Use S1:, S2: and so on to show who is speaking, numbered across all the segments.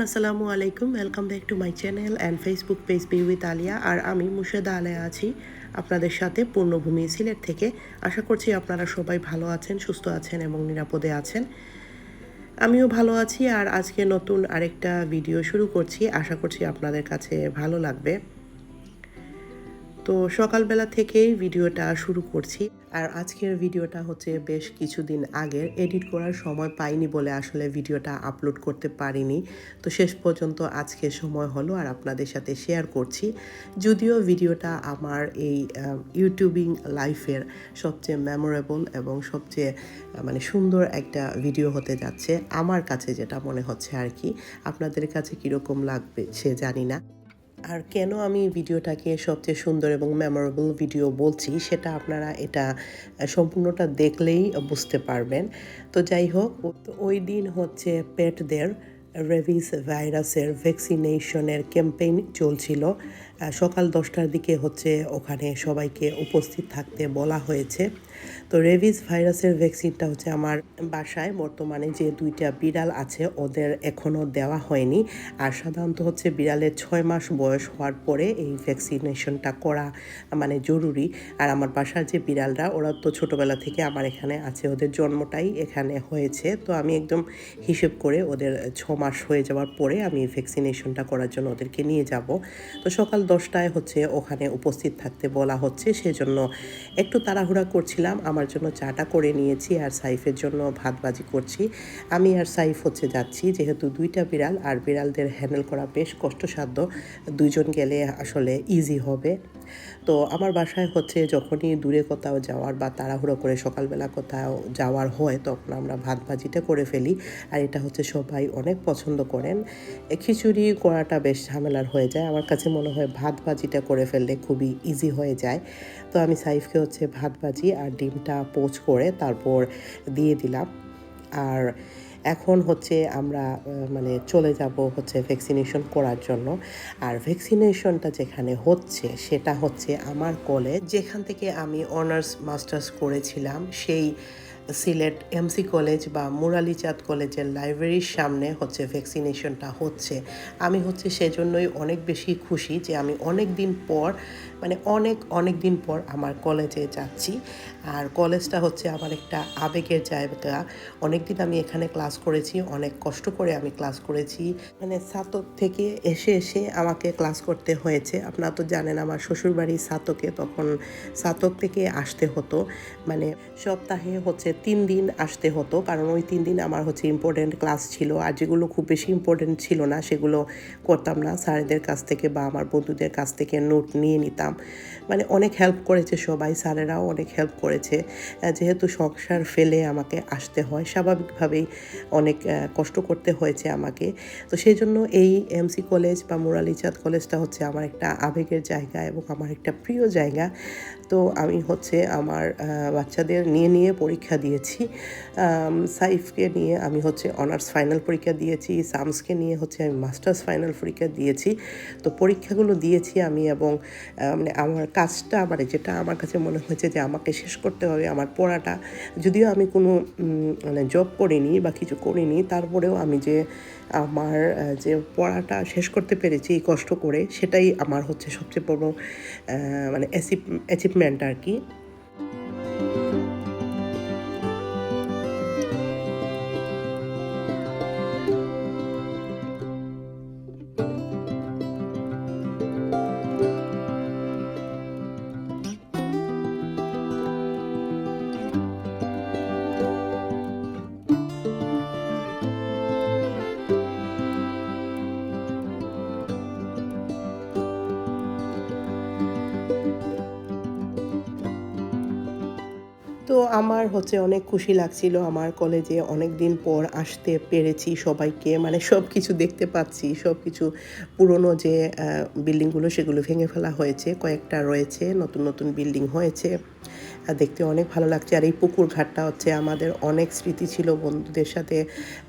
S1: আসসালামু আলাইকুম। Welcome back to my channel and Facebook page be with Alia. আর আমি মুর্শেদা আলিয়া আছি আপনাদের সাথে পূর্ণভূমি সিলেট থেকে। আশা করছি আপনারা সবাই ভালো আছেন, সুস্থ আছেন এবং নিরাপদে আছেন। আমিও ভালো আছি। আর আজকে নতুন আরেকটা ভিডিও শুরু করছি, আশা করছি আপনাদের কাছে ভালো লাগবে। তো সকালবেলা থেকেই ভিডিওটা শুরু করছি। আর আজকের ভিডিওটা হচ্ছে বেশ কিছুদিন আগের, এডিট করার সময় পাইনি বলে আসলে ভিডিওটা আপলোড করতে পারিনি। তো শেষ পর্যন্ত আজকে সময় হলো আর আপনাদের সাথে শেয়ার করছি। যদিও ভিডিওটা আমার এই ইউটিউবিং লাইফের সবচেয়ে মেমোরেবল এবং সবচেয়ে সুন্দর একটা ভিডিও হতে যাচ্ছে আমার কাছে, যেটা মনে হচ্ছে আর কি। আপনাদের কাছে কীরকম লাগবে সে জানি না। আর কেন আমি ভিডিওটাকে সবচেয়ে সুন্দর এবং মেমোরেবল ভিডিও বলছি সেটা আপনারা এটা সম্পূর্ণটা দেখলেই বুঝতে পারবেন। তো যাই হোক, ওই দিন হচ্ছে পেটদের রেবিস ভাইরাসের ভ্যাকসিনেশনের ক্যাম্পেইন চলছিল। সকাল 10টার দিকে হচ্ছে ওখানে সবাইকে উপস্থিত থাকতে বলা হয়েছে। তো রেবিস ভাইরাসের ভ্যাকসিনটা হচ্ছে আমার বাসায় বর্তমানে যে 2টা বিড়াল আছে ওদের এখনও দেওয়া হয়নি। আর সাধারণত হচ্ছে বিড়ালের 6 মাস বয়স হওয়ার পরে এই ভ্যাকসিনেশনটা করা জরুরি। আর আমার বাসার যে বিড়ালরা, ওরা তো ছোটোবেলা থেকে আমার এখানে আছে, ওদের জন্মটাই এখানে হয়েছে। তো আমি একদম হিসেব করে ওদের 6 মাস হয়ে যাওয়ার পরে আমি ভ্যাকসিনেশনটা করার জন্য ওদেরকে নিয়ে যাব। তো সকাল 10টায় হচ্ছে ওখানে উপস্থিত থাকতে বলা হচ্ছে, সেজন্য একটু তাড়াহুড়া করছিলাম। আমার জন্য চাটা করে নিয়েছি আর সাইফের জন্য ভাত ভাজি করছি। আমি আর সাইফ হচ্ছে যাচ্ছি, যেহেতু 2টা বিড়াল আর বিড়ালদের হ্যান্ডেল করা বেশ কষ্টসাধ্য। 2জন গেলে আসলে ইজি হবে। তো আমার বাসায় হচ্ছে যখনই দূরে কোথাও যাওয়ার বা তাড়াহুড়ো করে সকালবেলা কোথাও যাওয়ার হয় তখন আমরা ভাত ভাজিটা করে ফেলি। আর এটা হচ্ছে সবাই অনেক পছন্দ করেন। খিচুড়ি করাটা বেশ ঝামেলার হয়ে যায়, আমার কাছে মনে হয় ভাত ভাজিটা করে ফেললে খুবই ইজি হয়ে যায়। তো আমি সাইফকে হচ্ছে ভাত ভাজি আর ডিমটা পোচ করে তারপর দিয়ে দিলাম। আর এখন হচ্ছে আমরা চলে যাব হচ্ছে ভ্যাকসিনেশন করার জন্য। আর ভ্যাকসিনেশনটা যেখানে হচ্ছে সেটা হচ্ছে আমার কলেজ, যেখান থেকে আমি অনার্স মাস্টার্স করেছিলাম, সেই সিলেট এমসি কলেজ বা মুরালিচাঁদ কলেজের লাইব্রেরির সামনে হচ্ছে ভ্যাকসিনেশনটা হচ্ছে। আমি হচ্ছে সেজন্যই অনেক বেশি খুশি যে আমি অনেক দিন পর অনেক দিন পর আমার কলেজে যাচ্ছি। আর কলেজটা হচ্ছে আমার একটা আবেগের জায়গা। অনেক দিন আমি এখানে ক্লাস করেছি, অনেক কষ্ট করে আমি ক্লাস করেছি। সাতক থেকে এসে আমাকে ক্লাস করতে হয়েছে। আপনারা তো জানেন আমার শ্বশুরবাড়ি সাতকে, তখন সাতক থেকে আসতে হতো। সপ্তাহে হচ্ছে 3 দিন আসতে হতো, কারণ ওই 3 দিন আমার হচ্ছে ইম্পর্টেন্ট ক্লাস ছিল। আর যেগুলো খুব বেশি ইম্পর্টেন্ট ছিল না সেগুলো করতাম না, স্যারদের কাছ থেকে বা আমার বন্ধুদের কাছ থেকে নোট নিয়ে নিতাম। অনেক হেল্প করেছে সবাই, স্যারেরাও অনেক হেল্প করেছে। যেহেতু সংসার ফেলে আমাকে আসতে হয়, স্বাভাবিকভাবেই অনেক কষ্ট করতে হয়েছে আমাকে। তো সেই জন্য এই এমসি কলেজ বা মুরালিচাঁদ কলেজটা হচ্ছে আমার একটা আবেগের জায়গা এবং আমার একটা প্রিয় জায়গা। তো আমি হচ্ছে আমার বাচ্চাদের নিয়ে পরীক্ষা দিয়েছি। সাইফকে নিয়ে আমি হচ্ছে অনার্স ফাইনাল পরীক্ষা দিয়েছি, সামসকে নিয়ে হচ্ছে আমি মাস্টার্স ফাইনাল পরীক্ষা দিয়েছি। তো পরীক্ষাগুলো দিয়েছি আমি, এবং আমার কাজটা যেটা আমার কাছে মনে হয়েছে যে আমাকে শেষ করতে হবে আমার পড়াটা। যদিও আমি কোনো জব করিনি বা কিছু করিনি, তারপরেও আমি যে আমার যে পড়াটা শেষ করতে পেরেছি কষ্ট করে, সেটাই আমার হচ্ছে সবচেয়ে বড় অ্যাচিভমেন্ট আর কি। তো আমার হচ্ছে অনেক খুশি লাগছিল, আমার কলেজে অনেক দিন পর আসতে পেরেছি, সবাইকে সব কিছু দেখতে পাচ্ছি। সব কিছু পুরনো যে বিল্ডিংগুলো সেগুলো ভেঙে ফেলা হয়েছে, কয়েকটা রয়েছে, নতুন নতুন বিল্ডিং হয়েছে। দেখতে অনেক ভালো লাগছে। আর এই পুকুর ঘাটটা হচ্ছে আমাদের অনেক স্মৃতি ছিল, বন্ধুদের সাথে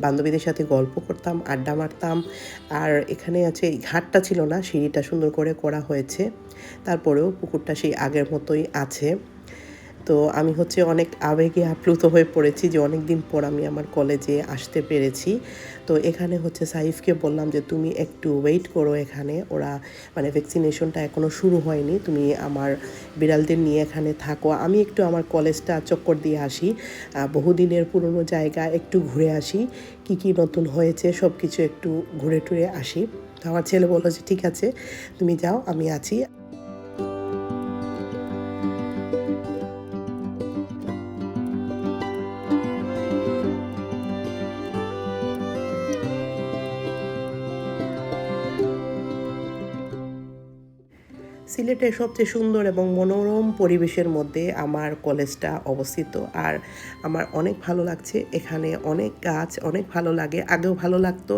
S1: বান্ধবীদের সাথে গল্প করতাম, আড্ডা মারতাম। আর এখানে আছে, এই ঘাটটা ছিল না, সিঁড়িটা সুন্দর করে করা হয়েছে, তারপরেও পুকুরটা সেই আগের মতোই আছে। তো আমি হচ্ছে অনেক আবেগে আপ্লুত হয়ে পড়েছি যে অনেক দিন পর আমি আমার কলেজে আসতে পেরেছি। তো এখানে হচ্ছে সাইফকে বললাম যে তুমি একটু ওয়েট করো এখানে, ওরা মানে ভ্যাকসিনেশনটা এখনও শুরু হয়নি, তুমি আমার বিড়ালদের নিয়ে এখানে থাকো, আমি একটু আমার কলেজটা চক্কর দিয়ে আসি, বহুদিনের পুরনো জায়গা একটু ঘুরে আসি, কি কি নতুন হয়েছে সব কিছু একটু ঘুরে টুরে আসি। তো আমার ছেলে বললো যে ঠিক আছে তুমি যাও, আমি আছি। সিলেটের সবচেয়ে সুন্দর এবং মনোরম পরিবেশের মধ্যে আমার কলেজটা অবস্থিত, আর আমার অনেক ভালো লাগছে এখানে, অনেক গাছ, অনেক ভালো লাগে, আগেও ভালো লাগতো,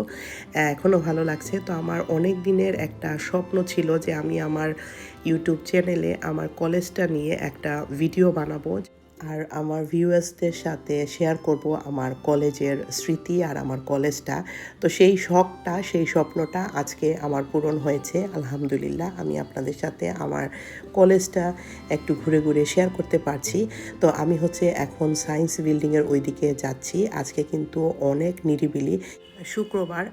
S1: এখনও ভালো লাগছে। তো আমার অনেক দিনের একটা স্বপ্ন ছিল যে আমি আমার ইউটিউব চ্যানেলে আমার কলেজটা নিয়ে একটা ভিডিও বানাবো আর আমার ভিউয়ার্সদের সাথে শেয়ার করব আমার কলেজের স্মৃতি আর আমার কলেজটা। তো সেই শখটা, সেই স্বপ্নটা আজকে আমার পূরণ হয়েছে আলহামদুলিল্লাহ। আমি আপনাদের সাথে আমার কলেজটা একটু ঘুরে ঘুরে শেয়ার করতে পারছি। তো আমি হচ্ছে এখন সায়েন্স বিল্ডিংয়ের ওই দিকে যাচ্ছি। আজকে কিন্তু অনেক নিরিবিলি, শুক্রবার,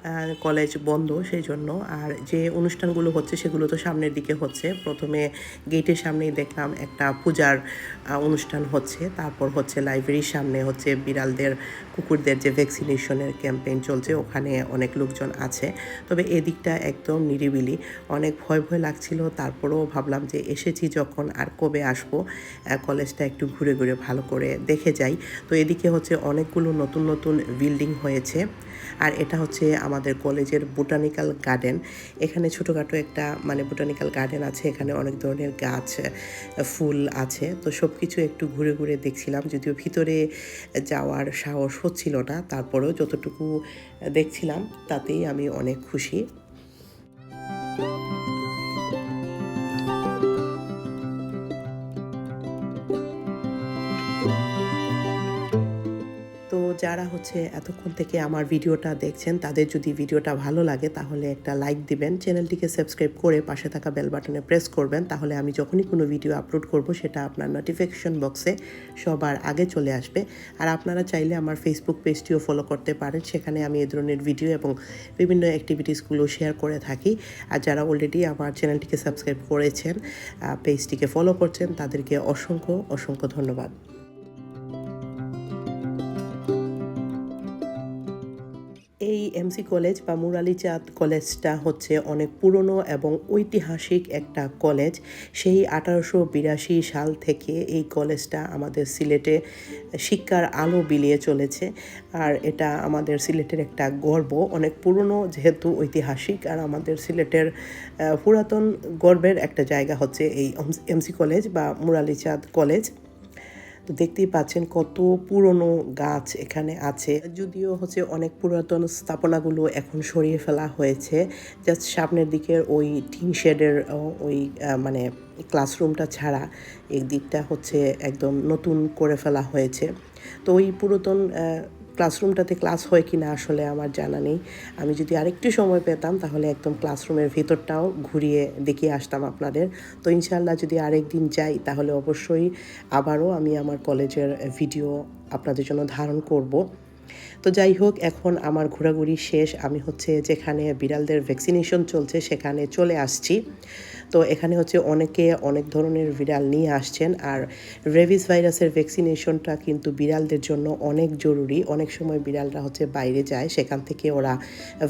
S1: কলেজ বন্ধ সেই জন্য। আর যে অনুষ্ঠানগুলো হচ্ছে সেগুলো তো সামনের দিকে হচ্ছে। প্রথমে গেটের সামনেই দেখলাম একটা পূজার অনুষ্ঠান হচ্ছে, তারপর হচ্ছে লাইব্রেরির সামনে হচ্ছে বিড়ালদের, কুকুরদের যে ভ্যাকসিনেশনের ক্যাম্পেইন চলছে, ওখানে অনেক লোকজন আছে। তবে এদিকটা একদম নিরিবিলি, অনেক ভয় ভয় লাগছিল, তারপরেও ভাবলাম যে এসেছি যখন আর কবে আসবো, কলেজটা একটু ঘুরে ঘুরে ভালো করে দেখে যাই। তো এদিকে হচ্ছে অনেকগুলো নতুন নতুন বিল্ডিং হয়েছে, আর এটা হচ্ছে আমাদের কলেজের বোটানিক্যাল গার্ডেন। এখানে ছোটোখাটো একটা মানে বোটানিক্যাল গার্ডেন আছে, এখানে অনেক ধরনের গাছ, ফুল আছে। তো সব কিছু একটু ঘুরে ঘুরে দেখছিলাম, যদিও ভিতরে যাওয়ার সাহস হচ্ছিল না, তারপরেও যতটুকু দেখছিলাম তাতেই আমি অনেক খুশি। তো যারা হচ্ছে এতক্ষণ থেকে আমার ভিডিওটা দেখছেন, তাদের যদি ভিডিওটা ভালো লাগে তাহলে একটা লাইক দিবেন, চ্যানেলটিকে সাবস্ক্রাইব করে পাশে থাকা বেল বাটনে প্রেস করবেন, তাহলে আমি যখনই কোনো ভিডিও আপলোড করব সেটা আপনার নোটিফিকেশন বক্সে সবার আগে চলে আসবে। আর আপনারা চাইলে আমার ফেসবুক পেজটিও ফলো করতে পারেন, সেখানে আমি এই ধরনের ভিডিও এবং বিভিন্ন অ্যাক্টিভিটিসগুলো শেয়ার করে থাকি। আর যারা অলরেডি আমার চ্যানেলটিকে সাবস্ক্রাইব করেছেন, পেজটিকে ফলো করছেন, তাদেরকে অসংখ্য অসংখ্য ধন্যবাদ। এই এমসি কলেজ বা মুরালি চাঁদ কলেজটা হচ্ছে অনেক পুরনো এবং ঐতিহাসিক একটা কলেজ। সেই 1882 সাল থেকে এই কলেজটা আমাদের সিলেটে শিক্ষার আলো বিলিয়ে চলেছে, আর এটা আমাদের সিলেটের একটা গর্ব। অনেক পুরনো যেহেতু ঐতিহাসিক, আর আমাদের সিলেটের পুরাতন গর্বের একটা জায়গা হচ্ছে এই এমসি কলেজ বা মুরালি চাঁদ কলেজ। তো দেখতেই পাচ্ছেন কত পুরনো গাছ এখানে আছে, যদিও হচ্ছে অনেক পুরাতন স্থাপনাগুলো এখন সরিয়ে ফেলা হয়েছে। জাস্ট সামনের দিকের ওই টিন শেডের ওই মানে ক্লাসরুমটা ছাড়া এই দিকটা হচ্ছে একদম নতুন করে ফেলা হয়েছে। তো ওই পুরাতন ক্লাসরুমটাতে ক্লাস হয় কি না আসলে আমার জানা নেই। আমি যদি আরেকটু সময় পেতাম তাহলে একদম ক্লাসরুমের ভিতরটাও ঘুরিয়ে দেখিয়ে আসতাম আপনাদের। তো ইনশাআল্লাহ যদি আরেক দিন যাই তাহলে অবশ্যই আবারও আমি আমার কলেজের ভিডিও আপনাদের জন্য ধারণ করব। তো যাই হোক, এখন আমার ঘোরাঘুরি শেষ, আমি হচ্ছে যেখানে বিড়ালদের ভ্যাকসিনেশন চলছে সেখানে চলে আসছি। তো এখানে হচ্ছে অনেকে অনেক ধরনের বিড়াল নিয়ে আসছেন, আর রেবিস ভাইরাসের ভ্যাকসিনেশনটা কিন্তু বিড়ালদের জন্য অনেক জরুরি। অনেক সময় বিড়ালরা হচ্ছে বাইরে যায়, সেখান থেকে ওরা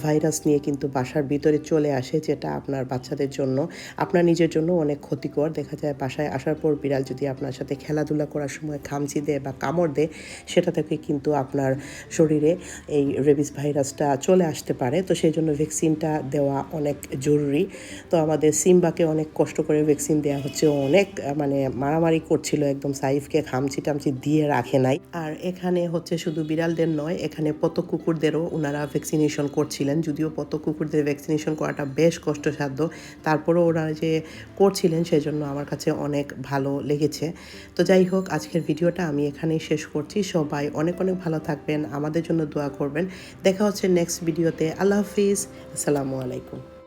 S1: ভাইরাস নিয়ে কিন্তু বাসার ভিতরে চলে আসে, যেটা আপনার বাচ্চাদের জন্য, আপনার নিজের জন্য অনেক ক্ষতিকর। দেখা যায় বাসায় আসার পর বিড়াল যদি আপনার সাথে খেলাধুলা করার সময় খামচি দেয় বা কামড় দেয়, সেটা থেকে কিন্তু আপনার শরীরে এই রেবিস ভাইরাসটা চলে আসতে পারে। তো সেই জন্য ভ্যাকসিনটা দেওয়া অনেক জরুরি। তো আমাদের সিম্বাকে অনেক কষ্ট করে ভ্যাকসিন দেওয়া হচ্ছে, অনেক মানে মারামারি করছিল, একদম সাইফকে খামচি টামচি দিয়ে রাখে নাই। আর এখানে হচ্ছে শুধু বিড়ালদের নয়, এখানে পত কুকুরদেরও ওনারা ভ্যাকসিনেশন করছিলেন, যদিও পত কুকুরদের ভ্যাকসিনেশন করাটা বেশ কষ্টসাধ্য, তারপরেও ওরা যে করছিলেন সেজন্য আমার কাছে অনেক ভালো লেগেছে। তো যাই হোক, আজকের ভিডিওটা আমি এখানেই শেষ করছি। সবাই অনেক অনেক ভালো থাকবেন, আমাদের জন্য দোয়া করবেন। দেখা হচ্ছে নেক্সট ভিডিওতে। আল্লাহ হাফিজ, আসসালামু আলাইকুম।